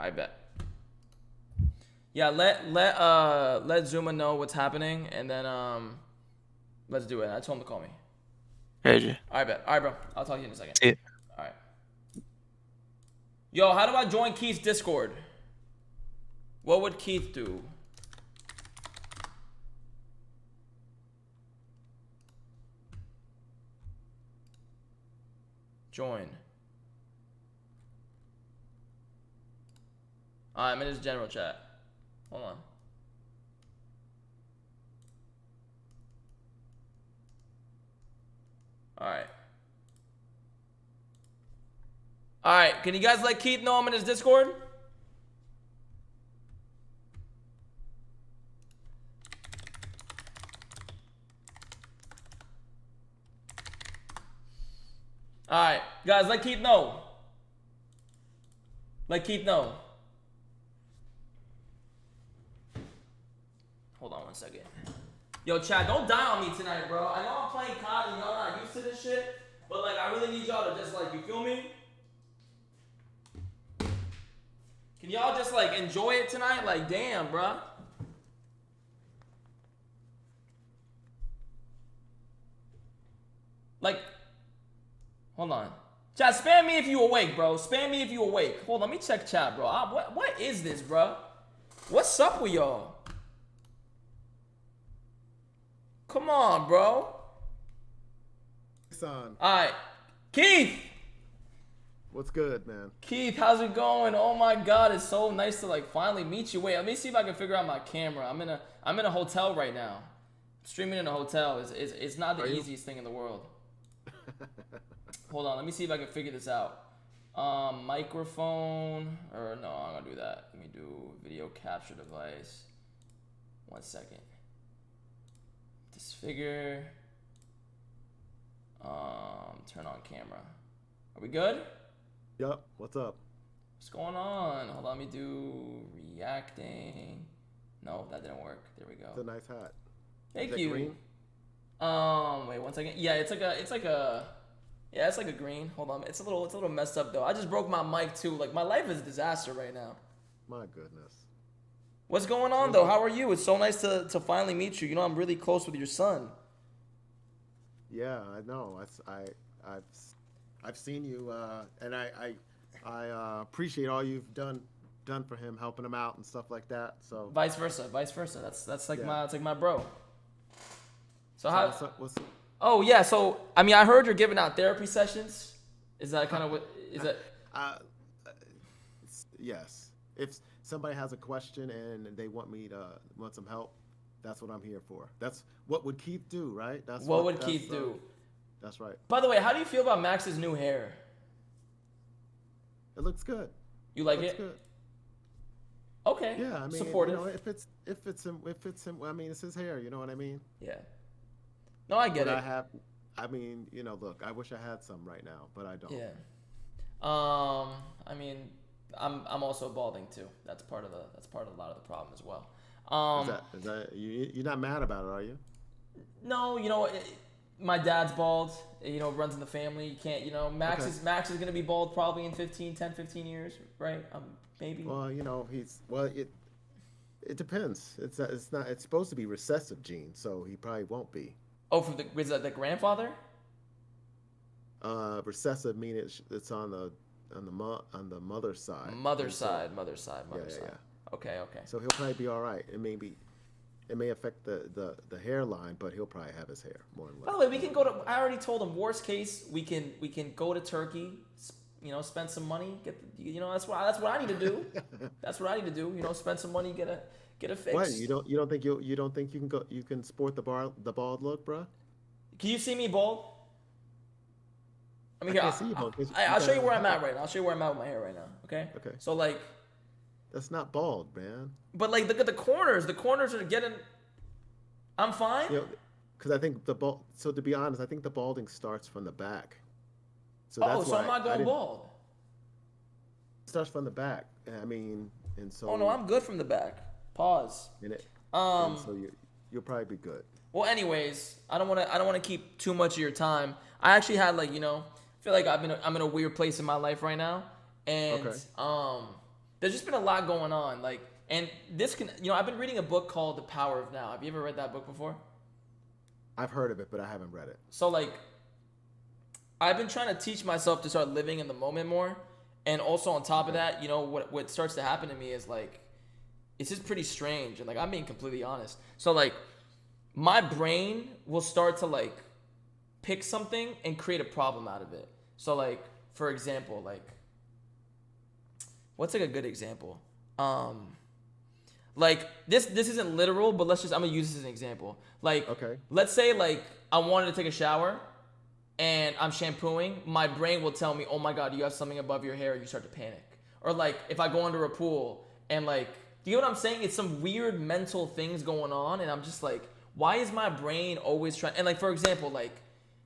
I bet. Yeah, let Zuma know what's happening, and then let's do it. I told him to call me. Hey, I bet. All right, bro. I'll talk to you in a second. yeah. All right. Yo, how do I join Keith's Discord? What would Keith do? Join. I'm in his general chat. Hold on. Alright. Alright, can you guys let Keith know I'm in his Discord? Alright, guys, let Keith know. Let Keith know. Hold on one second. Yo, Chad, don't die on me tonight, bro. I know I'm playing COD and y'all not used to this shit, but like, I really need y'all to just like, you feel me? Can y'all just like enjoy it tonight? Like, damn, bro. Like, hold on. Chat, spam me if you awake, bro. Spam me if you awake. Hold on, let me check chat, bro. What is this, bro? What's up with y'all? Come on, bro. Kaysan, Alright. Keith! what's good, man? Keith, how's it going? Oh my god, it's so nice to like finally meet you. Wait, let me see if I can figure out my camera. I'm in a hotel right now. Streaming in a hotel is not the easiest thing in the world. Hold on, let me see if I can figure this out. Microphone, or no, I'm gonna do that. Let me do video capture device. 1 second. Disfigure. Turn on camera. Are we good? Yup, what's up? What's going on? Hold on, let me do reacting. No, that didn't work. There we go. It's a nice hat. Thank Is that you. green? Wait 1 second. Yeah, it's like a green. Hold on, it's a little messed up though. I just broke my mic too. Like my life is a disaster right now. My goodness. What's going on though? How are you? It's so nice to finally meet you. You know, I'm really close with your son. Yeah, I know. I've seen you, and I appreciate all you've done for him, helping him out and stuff like that. So Vice versa. That's like Yeah. it's like my bro. So so how? what's Oh yeah. So I mean, I heard you're giving out therapy sessions. Is that kind of what? Is that? uh, yes. If somebody has a question and they want some help, that's what I'm here for. That's what would Keith do, right? What would Keith do? That's right. By the way, how do you feel about Max's new hair? It looks good. You like Looks it? good. Okay. Yeah, I mean, Supportive. you know, if it's him, I mean, it's his hair. You know what I mean? Yeah. No, I get But it. I mean, you know, look, I wish I had some right now, but I don't. Yeah. I mean, I'm also balding too. That's part of a lot of the problem as well. Is that you're not mad about it, are you? No, you know, my dad's bald. You know, runs in the family. You can't, you know, Max Okay. is gonna be bald probably in 10, 15 years, right? Maybe. Well, you know, it depends. It's supposed to be recessive gene, so he probably won't be. Oh, is that the grandfather? Recessive meaning it's on the mother's side. Mother's And so, side. yeah. Okay. So he'll probably be all right. It may affect the hairline, but he'll probably have his hair more than By the likely. way, we can go to. I already told him. Worst case, we can go to Turkey. You know, spend some money. You know, that's what I need to do. That's what I need to do. You know, spend some money. Get a fix. What? You don't think you can sport the bald look, bro? Can you see me bald? I mean, I here, can't see you bald. I'll show you where I'm at right now. I'll show you where I'm at with my hair right now. Okay. Okay. So like, That's not bald, man. but like, look at the corners. The corners are getting. I'm fine. You know, because I think the bald. So to be honest, I think the balding starts from the back. So Oh, that's so why I'm not I going didn't. bald. It starts from the back. I mean, and so. Oh no, I'm good from the back. Pause. And it, Um. and so you'll probably be good. Well, anyways, I don't want to keep too much of your time. I actually had like, you know, I feel like I'm in a weird place in my life right now, and Okay. there's just been a lot going on. Like, and this can, I've been reading a book called The Power of Now. Have you ever read that book before? I've heard of it, but I haven't read it. So like, I've been trying to teach myself to start living in the moment more. And also on top of that, what starts to happen to me is like, it's just pretty strange. And like, I'm being completely honest. So like, my brain will start to like pick something and create a problem out of it. So like, for example, like, what's like a good example? Like this isn't literal, but I'm gonna use this as an example. Like, okay, let's say like I wanted to take a shower and I'm shampooing, my brain will tell me, oh my God, you have something above your hair, and you start to panic. Or like if I go under a pool and like, do you know what I'm saying? It's some weird mental things going on, and I'm just like, why is my brain always trying? And like, for example, like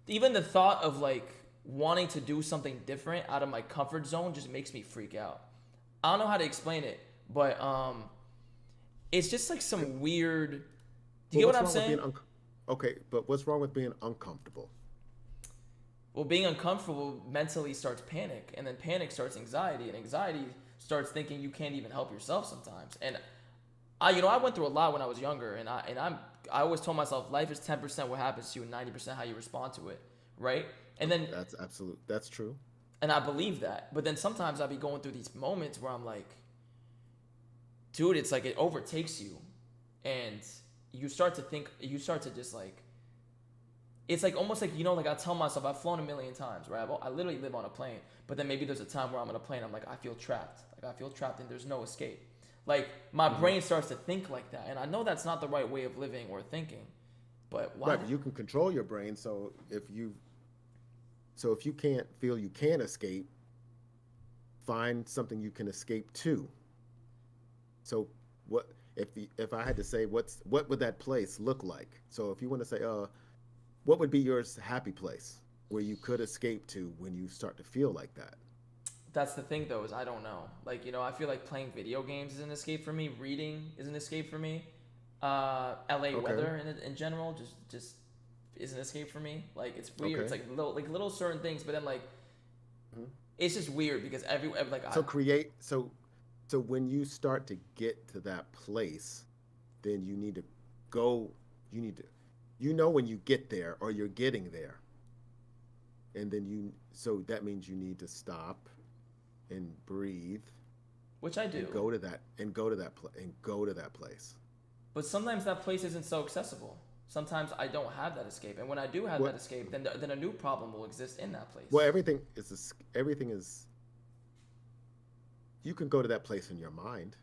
even the thought of like wanting to do something different out of my comfort zone just makes me freak out. I don't know how to explain it, but it's just like some weird. Do you get what I'm saying? Okay, but what's wrong with being uncomfortable? Well, being uncomfortable mentally starts panic, and then panic starts anxiety, and anxiety starts thinking you can't even help yourself sometimes. And I went through a lot when I was younger, and I always told myself life is 10% what happens to you and 90% how you respond to it, right? And then that's true. And I believe that, but then sometimes I'll be going through these moments where I'm like, dude, it's like it overtakes you, and you start to just like. It's like almost like, like I tell myself, I've flown a million times, right? I literally live on a plane, but then maybe there's a time where I'm on a plane, I'm like, I feel trapped. Like I feel trapped and there's no escape. Like my brain starts to think like that. And I know that's not the right way of living or thinking, but why? Right, but you can control your brain. So if you can't feel you can escape, find something you can escape to. So what, if I had to say, what would that place look like? So if you want to say, what would be your happy place where you could escape to when you start to feel like that? That's the thing, though, is I don't know. Like, I feel like playing video games is an escape for me. Reading is an escape for me. LA weather in general just is an escape for me. Like, it's weird. It's like little certain things, but then like it's just weird because so when you start to get to that place, then you need to go. When you get there or you're getting there, and then so that means you need to stop and breathe, which I do, and go to that place. But sometimes that place isn't so accessible. Sometimes I don't have that escape, and when I do have that escape, then a new problem will exist in that place. Well, everything is. You can go to that place in your mind.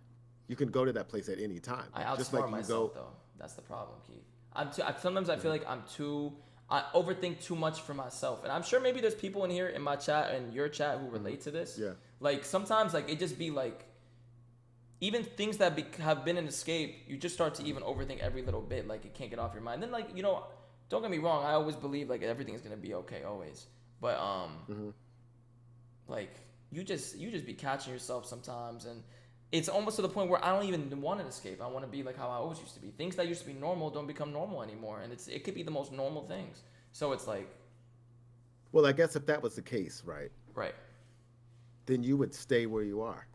You can go to that place at any time. I outsmart myself, though. That's the problem, Keith. Sometimes I feel like I overthink too much for myself, and I'm sure maybe there's people in here in my chat and your chat who relate to this. Yeah. Like sometimes, like it just be like, even things that have been an escape, you just start to even overthink every little bit. Like it can't get off your mind. Then like don't get me wrong, I always believe like everything's gonna be okay always, but like you just be catching yourself sometimes, and it's almost to the point where I don't even want an escape. I want to be like how I always used to be. Things that used to be normal don't become normal anymore, and it could be the most normal things. So it's like, well, I guess if that was the case, right? Right. Then you would stay where you are.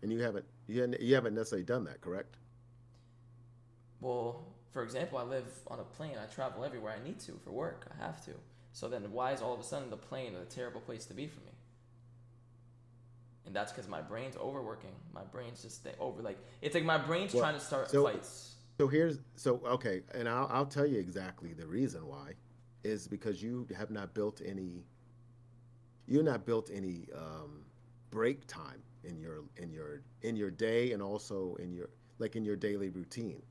And you haven't necessarily done that, correct? Well, for example, I live on a plane. I travel everywhere I need to for work. I have to. So then why is all of a sudden the plane a terrible place to be for me? And that's because my brain's overworking. My brain's just it's like my brain's trying to start fights. Okay, and I'll tell you exactly the reason why, is because you have not built any. You're not built any break time in your day, and also in your daily routine.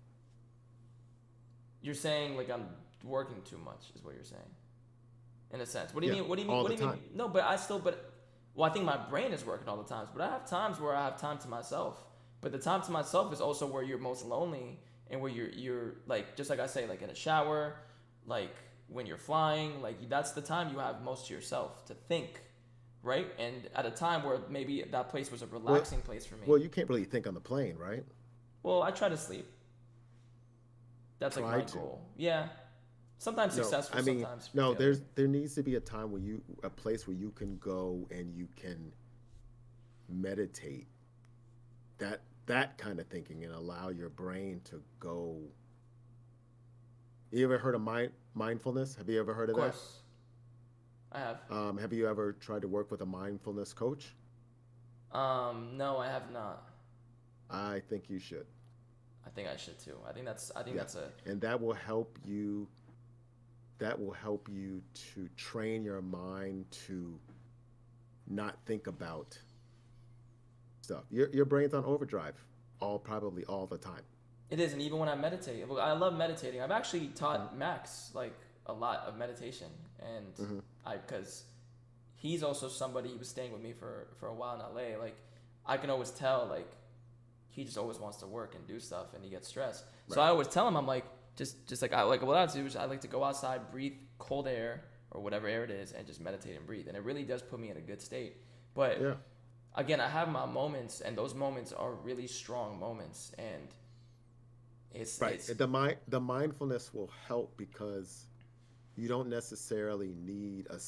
You're saying like I'm working too much, is what you're saying. In a sense. What do you mean? What do you mean? What do you mean? No, but I think my brain is working all the times, but I have times where I have time to myself. But the time to myself is also where you're most lonely, and where you're like, just like I say, like in a shower, like when you're flying, like that's the time you have most to yourself to think, right? And at a time where maybe that place was a relaxing place for me. Well, you can't really think on the plane, right? Well, I try to sleep. That's like my goal. Yeah. Sometimes successful, sometimes there needs to be a time a place where you can go and you can meditate, that kind of thinking, and allow your brain to go. You ever heard of mindfulness? Have you ever heard Of of that? course, I have. Have you ever tried to work with a mindfulness coach? No, I have not. I think you should. I think I should too. I think Yeah, that's a and that will help you. That will help you to train your mind to not think about stuff. Your brain's on overdrive, probably all the time. It is, and even when I meditate, well, I love meditating. I've actually taught Mm-hmm. Max like a lot of meditation, and Mm-hmm. I because he's also somebody, he was staying with me for a while in LA. Like I can always tell like he just always wants to work and do stuff, and he gets stressed. So Right. I always tell him, I'm like just like I like what I do is I like to go outside, breathe cold air or whatever air it is, and just meditate and breathe, and it really does put me in a good state. But Yeah. again, I have my moments, and those moments are really strong moments, and Right. it's The mindfulness will help because you don't necessarily need a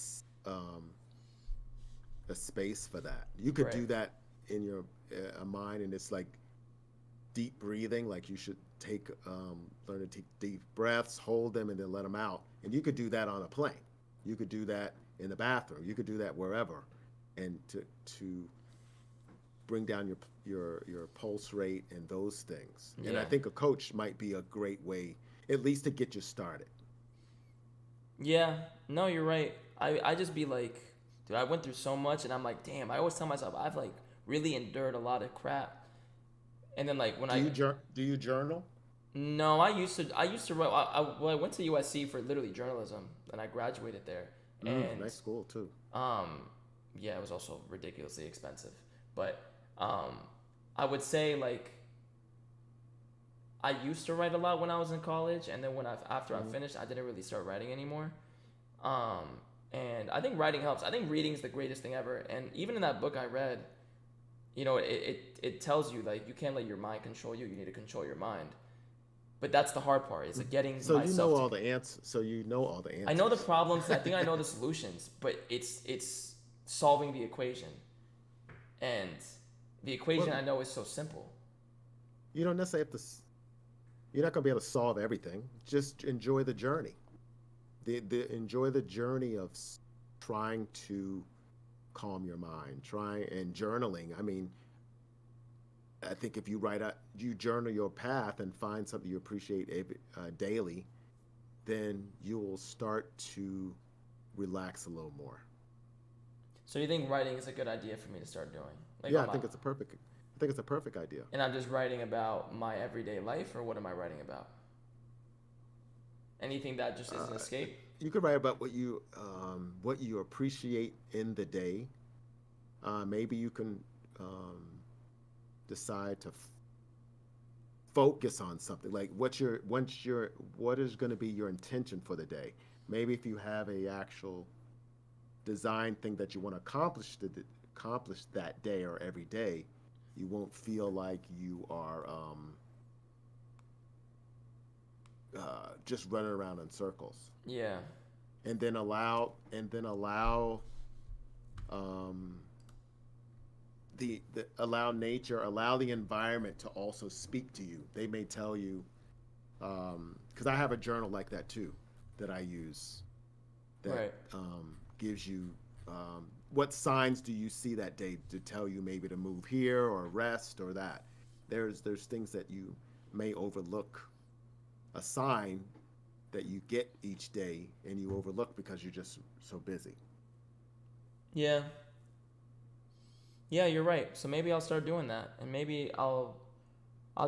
space for that. You could right. do that in your mind, and it's like deep breathing. Like you should learn to take deep breaths, hold them, and then let them out. And you could do that on a plane. You could do that in the bathroom. You could do that wherever, and to bring down your pulse rate and those things. And I Yeah. think a coach might be a great way, at least to get you started. Yeah, no, you're right. I just be like, dude, I went through so much, and I'm like, damn. I always tell myself I've like really endured a lot of crap, and then like when I Do you journal? no, I used to write. Well, I went to USC for literally journalism, and I graduated there, and Nice school too. yeah, it was also ridiculously expensive, but um, I would say like I used to write a lot when I was in college, and then after I finished, I didn't really start writing anymore. Um, and I think writing helps. I think reading is the greatest thing ever. And even in that book I read, you know, it tells you like you can't let your mind control you. You need to control your mind. But that's the hard part. Is like getting So you know myself all to. the answers. So you know all the answers. I know the problems. I think I know the solutions, but it's solving the equation, and the equation Well, I know is so simple. you don't necessarily have to. You're not going to be able to solve everything. Just enjoy the journey. The enjoy the journey of trying to calm your mind. Trying and journaling. I mean, I think if you journal your path and find something you appreciate daily, then you will start to relax a little more. So you think writing is a good idea for me to start doing? Like Yeah, on my, I think it's a perfect idea. and I'm just writing about my everyday life, or what am I writing about? Anything that just is an Uh, escape? you could write about what you appreciate in the day. Maybe you can decide to focus on something like what is going to be your intention for the day. Maybe if you have a actual design thing that you want to accomplish that day or every day, you won't feel like you are just running around in circles. Yeah. And then allow um, allow nature, allow the environment to also speak to you. They may tell you, because I have a journal like that too, that I use, that Right. gives you what signs do you see that day to tell you maybe to move here or rest or that. There's things that you may overlook, a sign that you get each day and you overlook because you're just so busy. Yeah. Yeah, you're right. So maybe I'll start doing that, and maybe I'll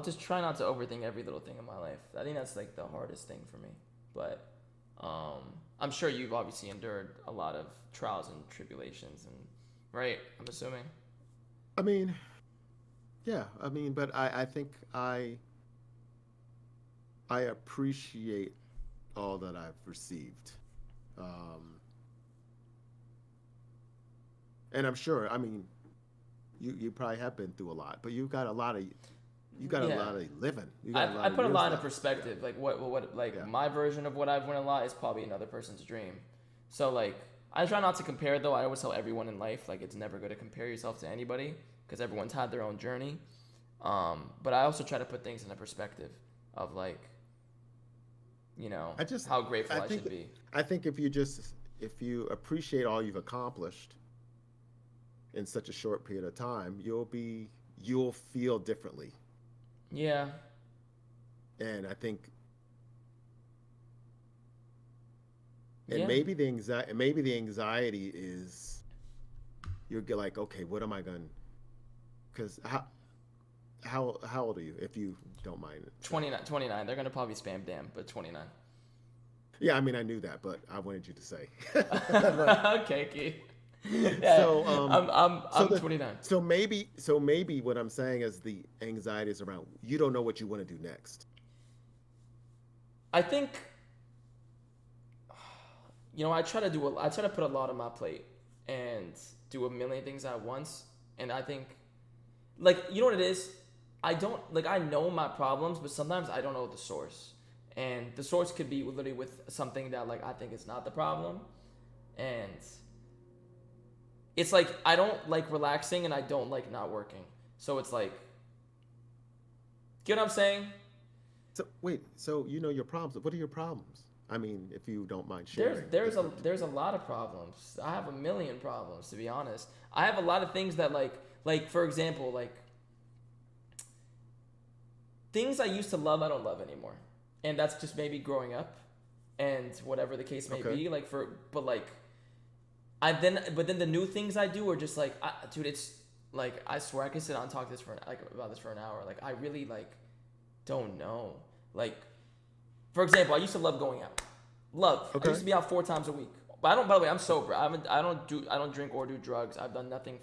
just try not to overthink every little thing in my life. I think that's like the hardest thing for me. But I'm sure you've obviously endured a lot of trials and tribulations, and right. I'm assuming. I mean, yeah, I mean, but I think I appreciate all that I've received. Um, and I'm sure, I mean, you probably have been through a lot, but you got a Yeah. lot of living. You got a I lot of put a years lot into left. perspective. Like what like Yeah. my version of what I've won a lot is probably another person's dream. So like I try not to compare though. I always tell everyone in life like it's never good to compare yourself to anybody. because everyone's had their own journey. But I also try to put things in a perspective of like, how grateful I should be. I think if you appreciate all you've accomplished in such a short period of time, you'll feel differently. Yeah. And I think, Yeah. maybe the anxiety is you're like, okay, what am I going? Because how old are you, if you don't mind? 29. 29. They're gonna probably spam damn, but 29. Yeah, I mean, I knew that, but I wanted you to say. Okay, Keith. Yeah, So I'm so 29. maybe what I'm saying is the anxiety is around you don't know what you want to do next. I think, I try to put a lot on my plate and do a million things at once. And I think, like, you know what it is? I know my problems, but sometimes I don't know the source. And the source could be literally with something that, like, I think is not the problem. And it's like, I don't like relaxing and I don't like not working. So it's like, get what I'm saying? So wait, so you know your problems. What are your problems? I mean, if you don't mind sharing. There's a lot of problems. I have a million problems, to be honest. I have a lot of things that like for example, like things I used to love I don't love anymore. And that's just maybe growing up and whatever the case may be, but then the new things I do are just like, dude, it's like, I swear I could sit down and talk about this for an hour. Like, I really don't know. Like, for example, I used to love going out. Okay. I used to be out 4 times a week. But by the way, I'm sober. I don't drink or do drugs. I've done nothing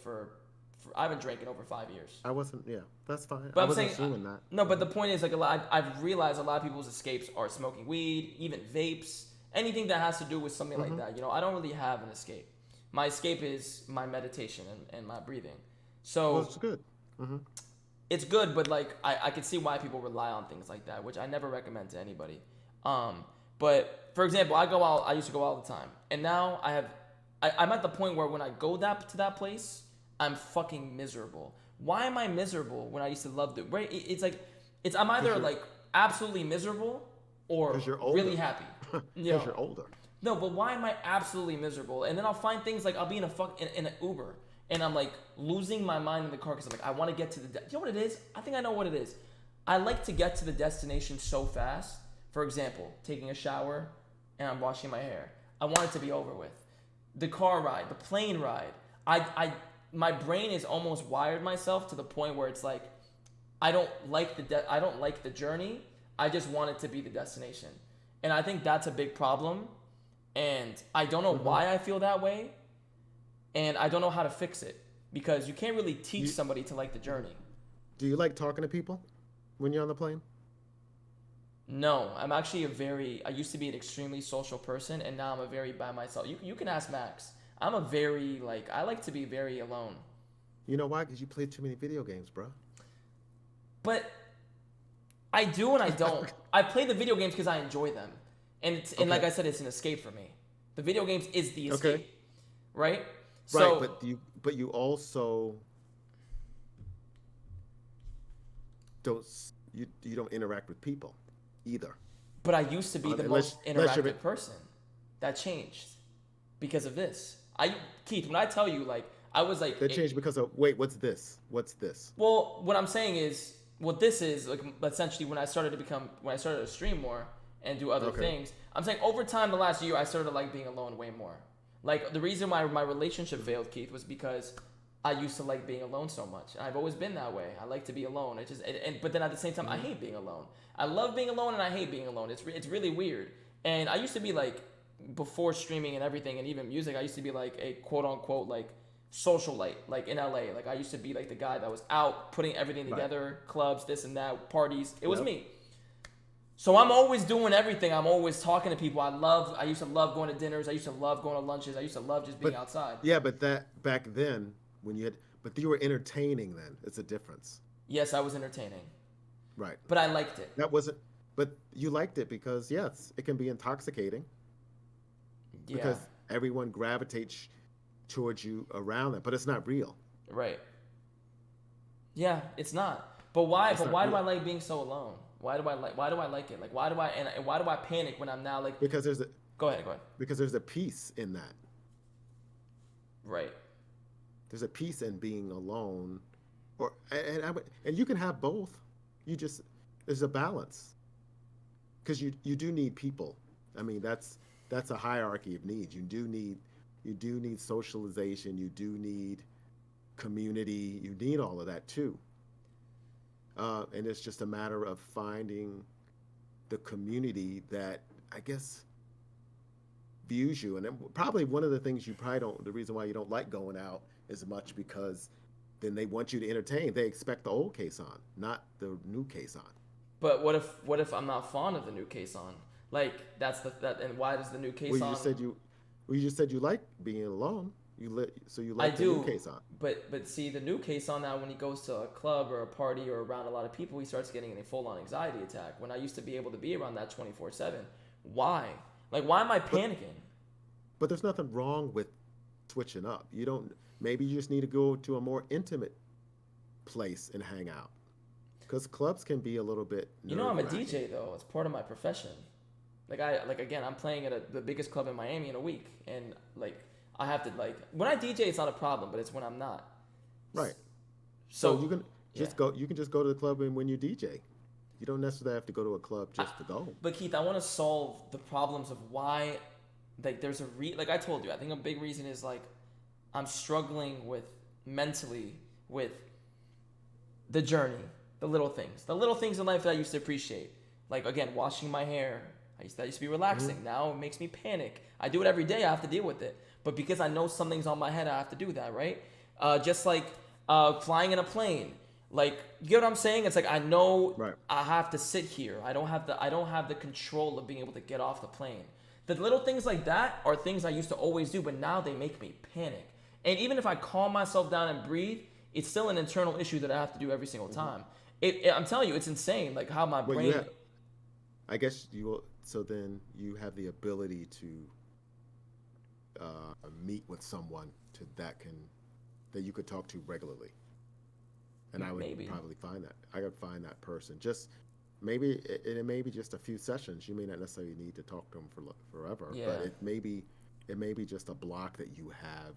I haven't drank in over 5 years. I wasn't. Yeah, that's fine. But I I'm wasn't saying assuming that. no. But the point is, like, I've realized a lot of people's escapes are smoking weed, even vapes, anything that has to do with something like that. I don't really have an escape. My escape is my meditation and my breathing. So Well, it's good. It's good, but like I can see why people rely on things like that, which I never recommend to anybody. But for example, I used to go all the time, and now I'm at the point where when I go to that place, I'm fucking miserable. Why am I miserable when I used to love it? Right? I'm either like absolutely miserable or really happy. Because you're older. No, but why am I absolutely miserable? And then I'll find things like I'll be in an Uber and I'm like losing my mind in the car because I'm like, I want to get to you know what it is? I think I know what it is. I like to get to the destination so fast. For example, taking a shower and I'm washing my hair. I want it to be over with. The car ride, the plane ride. My brain is almost wired myself to the point where it's like, I don't like the journey. I just want it to be the destination. And I think that's a big problem. And I don't know why I feel that way. And I don't know how to fix it. Because you can't really teach somebody to like the journey. Do you like talking to people when you're on the plane? No, I'm actually I used to be an extremely social person. And now I'm a very by myself. You can ask Max. I'm I like to be very alone. You know why? Because you play too many video games, bro. But I do and I don't. I play the video games because I enjoy them. And like I said, it's an escape for me. The video games is the escape. Right? So, right, but you also don't interact with people either. But I used to be the most interactive person. That changed because of this. Keith, when I tell you, like, I was like... That changed because of... Wait, what's this? What's this? Well, what I'm saying is, what this is, like, essentially, when I started to stream more and do other things, I'm saying over time, the last year, I started to like being alone way more. Like, the reason why my relationship failed, Keith, was because I used to like being alone so much. And I've always been that way. I like to be alone. But then at the same time, I hate being alone. I love being alone and I hate being alone. It's really weird. And I used to be like, before streaming and everything and even music, I used to be like a quote unquote like socialite, like in LA. Like I used to be like the guy that was out putting everything together, clubs, this and that, parties. It was me. So I'm always doing everything. I'm always talking to people. I used to love going to dinners. I used to love going to lunches. I used to love just being outside. Yeah, but that back then when but you were entertaining then. It's a difference. Yes, I was entertaining. Right. But I liked it. But you liked it because yes, it can be intoxicating. Yeah. Because everyone gravitates towards you around it, but it's not real. Right. Yeah, it's not. But why? It's But not why do real. I like being so alone? Why do I like? Why do I like it? Like, why do I panic when I'm now like? Because there's a Go ahead, go ahead. because there's a peace in that. Right. There's a peace in being alone, or and you can have both. You just there's a balance because you do need people. I mean that's a hierarchy of needs. You do need socialization. You do need community. You need all of that too. And it's just a matter of finding the community that I guess views you. And then probably one of the things you probably don't, the reason why you don't like going out as much because then they want you to entertain. They expect the old Kaysan, not the new Kaysan. But what if I'm not fond of the new Kaysan? Like that's that and why does the new Well, you Kaysan? just said you like being alone. So you I like the new do, Kaysan. but see the new Kaysan now when he goes to a club or a party or around a lot of people, he starts getting a full on anxiety attack. When I used to be able to be around that 24/7, why? Like why am I But panicking? but there's nothing wrong with switching up. You don't. Maybe you just need to go to a more intimate place and hang out because clubs can be a little bit You know nerve I'm a wracking. DJ though. It's part of my profession. Like again, I'm playing at the biggest club in Miami in a week, and like I have to like when I DJ, it's not a problem, but it's when I'm not. Right. So So you can yeah. just go. You can just go to the club and when you DJ. You don't necessarily have to go to a club I, just to go. but Keith, I want to solve the problems of why, like there's like I told you, I think a big reason is like I'm struggling with mentally with the journey, the little things in life that I used to appreciate. Like again, washing my hair. That used to be Hmm. relaxing. Now it makes me panic. I do it every day. I have to deal with it. But because I know something's on my head, I have to do that, right? Just like flying in a plane. Like you get what I'm saying? It's like I know Right. I have to sit here. I don't have the control of being able to get off the plane. The little things like that are things I used to always do, but now they make me panic. And even if I calm myself down and breathe, it's still an internal issue that I have to do every single Hmm. time. I'm telling you, it's insane. Like how my Well, you brain. have. I guess you will. So then you have the ability to meet with someone that you could talk to regularly, and I would Maybe. probably find that. I would find that person. Just maybe it may be just a few sessions. You may not necessarily need to talk to them for forever, but Yeah. it may be just a block that you have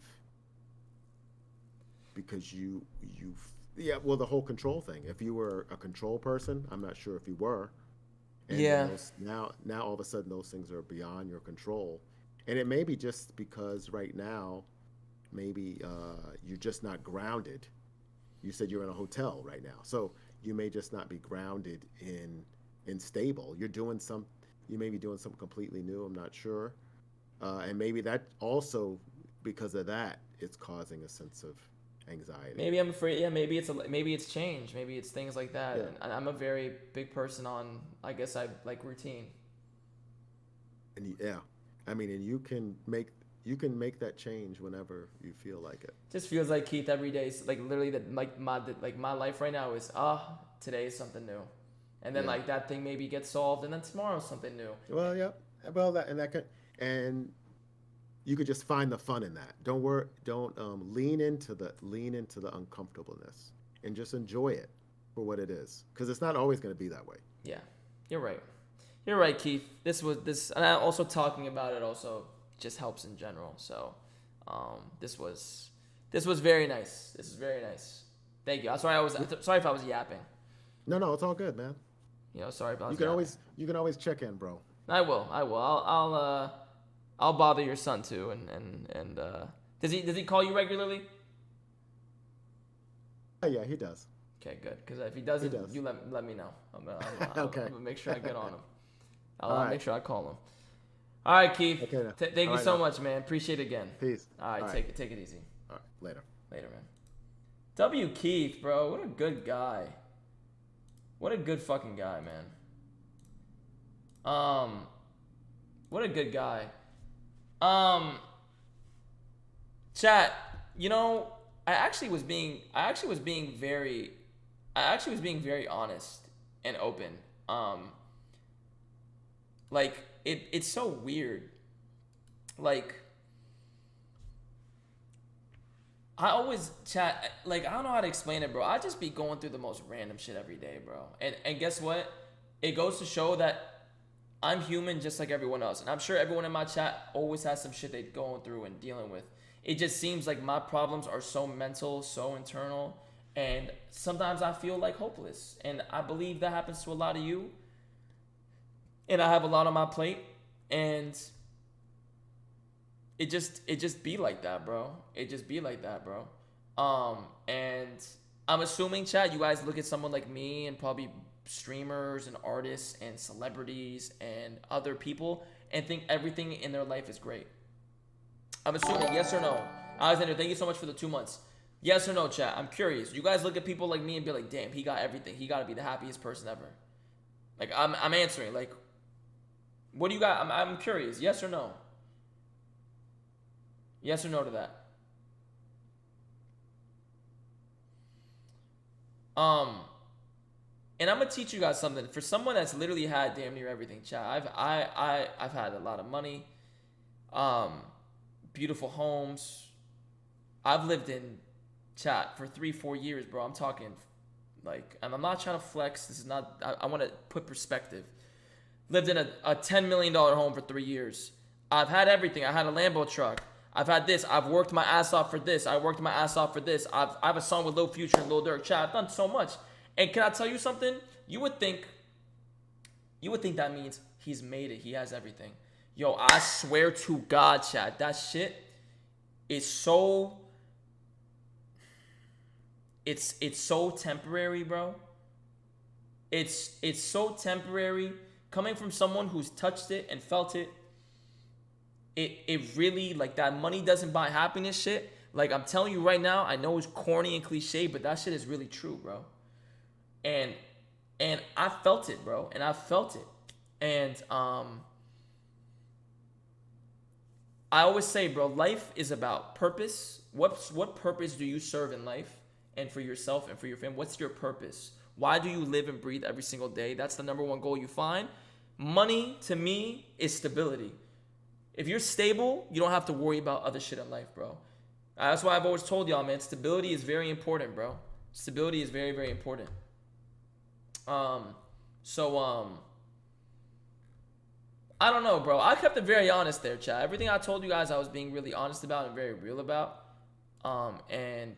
because you yeah, well, the whole control thing. If you were a control person, I'm not sure if you were, and then Yeah. those now all of a sudden those things are beyond your control, and it may be just because right now maybe you're just not grounded. You said you're in a hotel right now, so you may just not be grounded in stable. You may be doing something completely new. I'm not sure, and maybe that also because of that it's causing a sense of anxiety. Maybe I'm afraid. Yeah, maybe it's change. Maybe it's things like that. Yeah, And I'm a very big person on. I guess I like routine. yeah, I mean, and you can make that change whenever you feel like it. Just feels like Keith every day. Like literally that like my life right now is today is something new, and then Yeah. like that thing maybe gets solved, and then tomorrow's something new. Well, yeah. Well, that can, and you could just find the fun in that. Don't worry. Don't lean into the uncomfortableness and just enjoy it for what it is, because it's not always going to be that way. Yeah, you're right. You're right, Keith. And also talking about it also just helps in general. So, this was very nice. This is very nice. Thank you. I'm sorry. Sorry if I was yapping. No, no, it's all good, man. Sorry if I You was can yapping. always check in, bro. I will. I will. I'll bother your son too. And does he call you regularly? Yeah, he does. Okay, good. Because if he He doesn't, does. you let me know. Okay. I'm gonna make sure I get on him. All I'll right. make sure I call him. All right, Keith. Okay. Now. Thank All you right. so Now. much, man. Appreciate it again. Peace. All right, All right. take it easy. All right. Later. Later, man. W. Keith, bro. What a good guy. What a good fucking guy, man. What a good guy. Um, Chat. You know, I actually was being very honest and open. Um, like it's so weird. Like I always chat like I don't know how to explain it, bro. I just be going through the most random shit every day, bro. And guess what? It goes to show that I'm human just like everyone else. And I'm sure everyone in my chat always has some shit they're going through and dealing with. It just seems like my problems are so mental, so internal, and sometimes I feel like hopeless. And I believe that happens to a lot of you. And I have a lot on my plate, and it just be like that, bro. It just be like that, bro. And I'm assuming, Chad, you guys look at someone like me and probably streamers and artists and celebrities and other people and think everything in their life is great. I'm assuming, yes or no? Alexander, thank you so much for the 2 months. Yes or no, chat? I'm curious. You guys look at people like me and be like, damn, he got everything. He got to be the happiest person ever. Like, I'm answering. Like, what do you got? I'm curious. Yes or no? Yes or no to that? And I'm gonna teach you guys something. For someone that's literally had damn near everything, chat. I've had a lot of money, beautiful homes. I've lived in chat for 3-4 years, bro. I'm talking like, and I'm not trying to flex. This is not. I want to put perspective. Lived in a $10 million home for 3 years. I've had everything. I had a Lambo truck. I've had this. I've worked my ass off for this. I worked my ass off for this. I have a song with Lil Future and Lil Durk. Chat. I've done so much. And can I tell you something? You would think that means he's made it. He has everything. Yo, I swear to God, chat, that shit is so. It's so temporary, bro. It's so temporary. Coming from someone who's touched it and felt it, it really, like, that money doesn't buy happiness shit. Like, I'm telling you right now, I know it's corny and cliche, but that shit is really true, bro. And I felt it, bro. And I felt it. And I always say, bro, life is about purpose. What purpose do you serve in life and for yourself and for your family? What's your purpose? Why do you live and breathe every single day? That's the number one goal you find. Money, to me, is stability. If you're stable, you don't have to worry about other shit in life, bro. That's why I've always told y'all, man, stability is very important, bro. Stability is very, very important. I don't know, bro. I kept it very honest there, chat. Everything I told you guys, I was being really honest about and very real about. And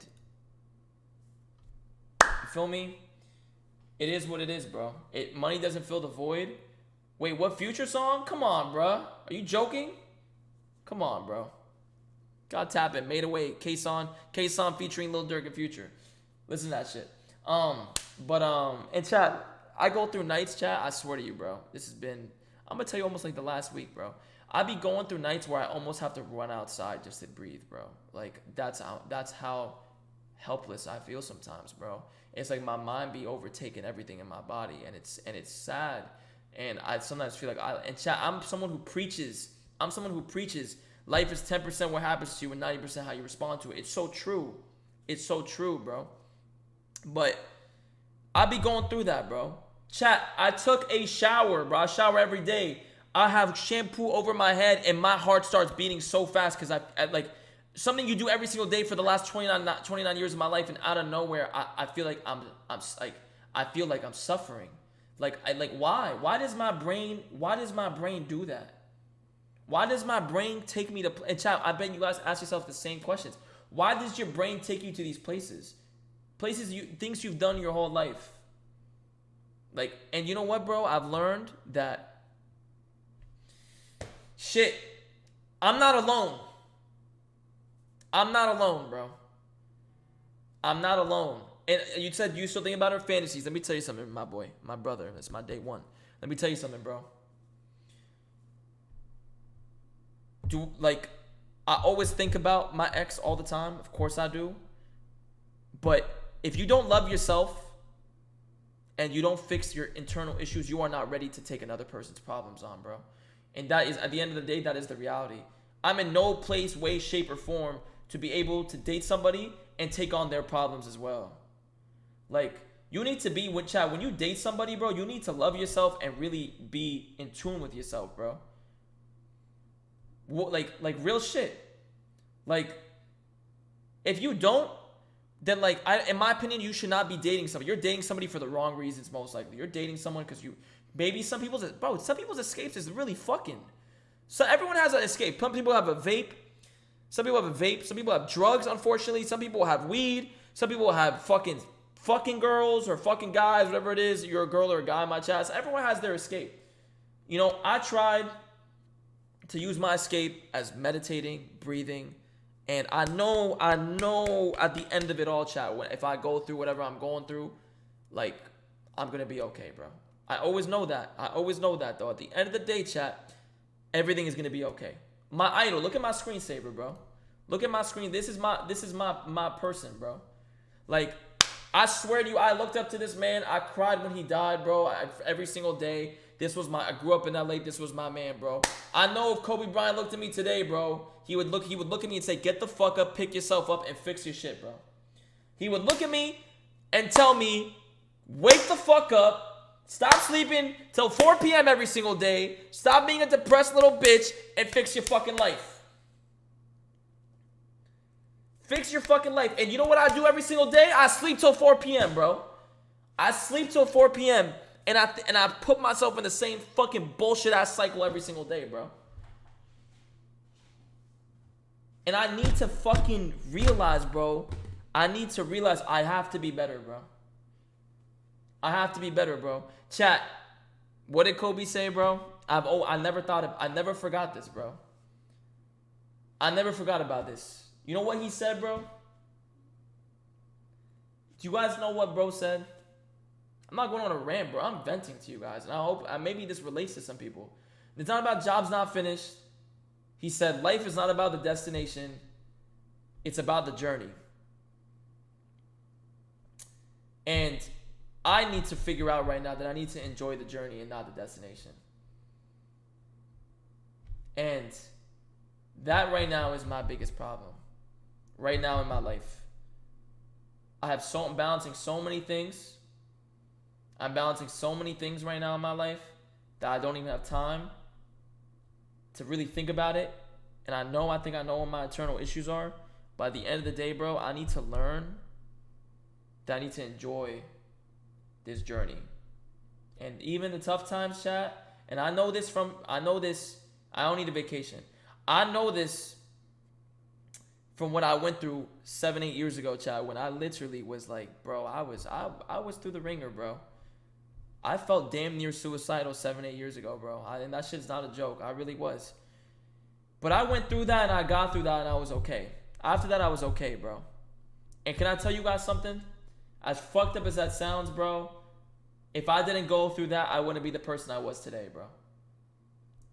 you feel me? It is what it is, bro. Money doesn't fill the void. Wait, what Future song? Come on, bro. Are you joking? Come on, bro. Gotta tap it. Made Away. Kaysan featuring Lil Durk and Future. Listen to that shit. And chat, I go through nights, chat. I swear to you, bro. This has been, I'm gonna tell you, almost like the last week, bro. I be going through nights where I almost have to run outside just to breathe, bro. Like, that's how helpless I feel sometimes, bro. It's like my mind be overtaking everything in my body, and it's sad. And I sometimes feel like I'm someone who preaches. Life is 10% what happens to you and 90% how you respond to it. It's so true. It's so true, bro. But I be going through that, bro. Chat, I took a shower, bro. I shower every day. I have shampoo over my head and my heart starts beating so fast because I like something you do every single day for the last 29 years of my life, and out of nowhere I feel like I'm suffering. Why? Why does my brain do that? Why does my brain take me to, and chat, I bet you guys ask yourself the same questions. Why does your brain take you to these places? Things you've done your whole life. Like, and you know what, bro? I've learned that shit, I'm not alone. I'm not alone, bro. I'm not alone. And you said you still think about our fantasies. Let me tell you something, my boy, my brother. That's my day one. Let me tell you something, bro. I always think about my ex all the time. Of course I do. But if you don't love yourself and you don't fix your internal issues, you are not ready to take another person's problems on, bro. And that is, at the end of the day, that is the reality. I'm in no place, way, shape, or form to be able to date somebody and take on their problems as well. Like, you need to be, when you date somebody, bro, you need to love yourself and really be in tune with yourself, bro. Like real shit. Like, If you don't, then like in my opinion, you should not be dating somebody. You're dating somebody for the wrong reasons, most likely. You're dating someone because maybe some people's escapes is really fucking. So everyone has an escape. Some people have a vape. Some people have a vape. Some people have drugs, unfortunately. Some people have weed. Some people have fucking girls or fucking guys, whatever it is. You're a girl or a guy in my chat. So everyone has their escape. You know, I tried to use my escape as meditating, breathing, and I know at the end of it all, chat, if I go through whatever I'm going through, like, I'm going to be okay, bro. I always know that. Though. At the end of the day, chat, everything is going to be okay. My idol, look at my screensaver, bro. Look at my screen. This is my person, bro. Like, I swear to you, I looked up to this man. I cried when he died, bro. Every single day. I grew up in LA. This was my man, bro. I know if Kobe Bryant looked at me today, bro, he would look at me and say, get the fuck up, pick yourself up, and fix your shit, bro. He would look at me and tell me, wake the fuck up, stop sleeping till 4 p.m. every single day, stop being a depressed little bitch, and fix your fucking life. Fix your fucking life. And you know what I do every single day? I sleep till 4 p.m., bro. I sleep till 4 p.m., and I put myself in the same fucking bullshit ass cycle every single day, bro. And I need to fucking realize, bro. I have to be better, bro. I have to be better, bro. Chat, what did Kobe say, bro? I never forgot this, bro. I never forgot about this. You know what he said, bro? Do you guys know what bro said? I'm not going on a rant, bro. I'm venting to you guys. And I hope maybe this relates to some people. It's not about jobs not finished. He said, life is not about the destination. It's about the journey. And I need to figure out right now that I need to enjoy the journey and not the destination. And that right now is my biggest problem. Right now in my life. I'm balancing so many things. I'm balancing so many things right now in my life that I don't even have time to really think about it. And I think I know what my eternal issues are. But at the end of the day, bro, I need to learn that I need to enjoy this journey. And even the tough times, chat, and I know this, I don't need a vacation. I know this from what I went through 7-8 years ago, chat, when I literally was like, bro, I was through the ringer, bro. I felt damn near suicidal 7-8 years ago, bro. And that shit's not a joke. I really was. But I went through that and I got through that and I was okay. After that, I was okay, bro. And can I tell you guys something? As fucked up as that sounds, bro, if I didn't go through that, I wouldn't be the person I was today, bro.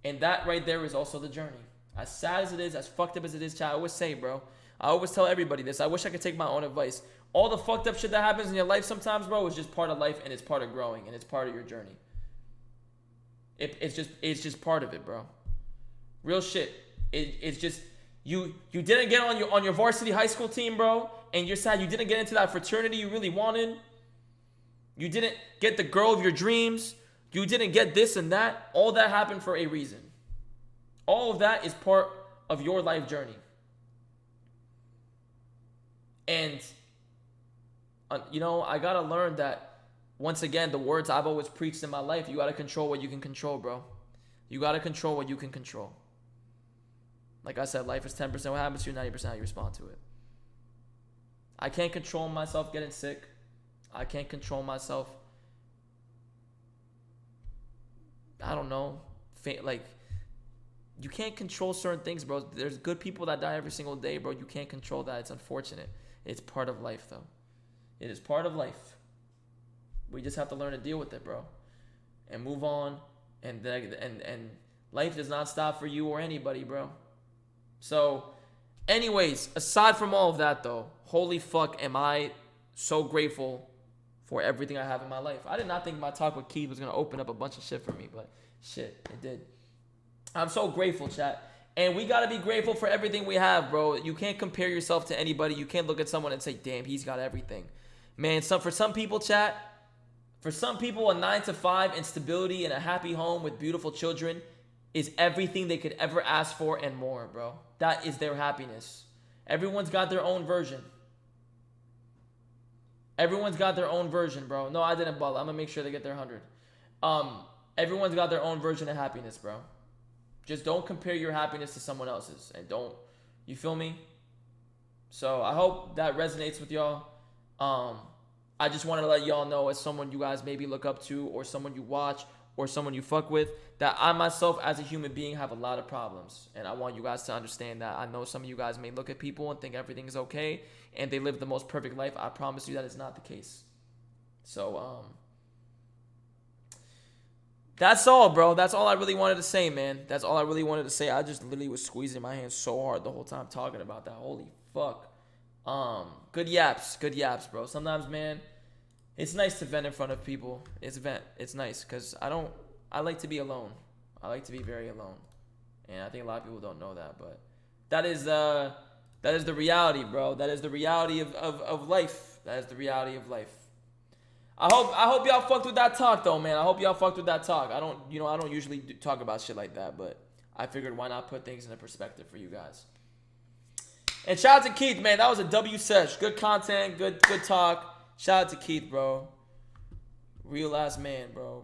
And that right there is also the journey. As sad as it is, as fucked up as it is, chat, I always say, bro. I always tell everybody this. I wish I could take my own advice. All the fucked up shit that happens in your life sometimes, bro, is just part of life and it's part of growing and it's part of your journey. It's just part of it, bro. Real shit. It's just you didn't get on your varsity high school team, bro, and you're sad you didn't get into that fraternity you really wanted. You didn't get the girl of your dreams. You didn't get this and that. All that happened for a reason. All of that is part of your life journey. And, I got to learn that, once again, the words I've always preached in my life, you got to control what you can control, bro. You got to control what you can control. Like I said, life is 10% what happens to you, 90% how you respond to it. I can't control myself getting sick. I can't control myself, I don't know, you can't control certain things, bro. There's good people that die every single day, bro. You can't control that. It's unfortunate. It's part of life, though. It is part of life. We just have to learn to deal with it, bro, and move on. And life does not stop for you or anybody, bro. So, anyways, aside from all of that, though, holy fuck, am I so grateful for everything I have in my life. I did not think my talk with Keith was gonna open up a bunch of shit for me, but shit, it did. I'm so grateful, chat. And we gotta be grateful for everything we have, bro. You can't compare yourself to anybody. You can't look at someone and say, damn, he's got everything. Man, for some people, chat, for some people, a 9-to-5 and stability in a happy home with beautiful children is everything they could ever ask for and more, bro. That is their happiness. Everyone's got their own version. Everyone's got their own version, bro. No, I didn't ball. I'm gonna make sure they get their 100. Everyone's got their own version of happiness, bro. Just don't compare your happiness to someone else's, and don't, you feel me? So I hope that resonates with y'all. I just wanted to let y'all know, as someone you guys maybe look up to, or someone you watch, or someone you fuck with, that I myself as a human being have a lot of problems. And I want you guys to understand that. I know some of you guys may look at people and think everything is okay and they live the most perfect life. I promise you that is not the case. So, that's all, bro. That's all I really wanted to say, man. That's all I really wanted to say. I just literally was squeezing my hand so hard the whole time talking about that. Holy fuck. Good yaps, bro. Sometimes, man, it's nice to vent in front of people. It's nice, because I like to be alone. I like to be very alone. And I think a lot of people don't know that, but that is the reality, bro. That is the reality of life. That is the reality of life. I hope y'all fucked with that talk, though, man. I hope y'all fucked with that talk. I don't usually talk about shit like that, but I figured why not put things into perspective for you guys. And shout out to Keith, man. That was a W sesh. Good content, good talk. Shout out to Keith, bro. Real ass man, bro.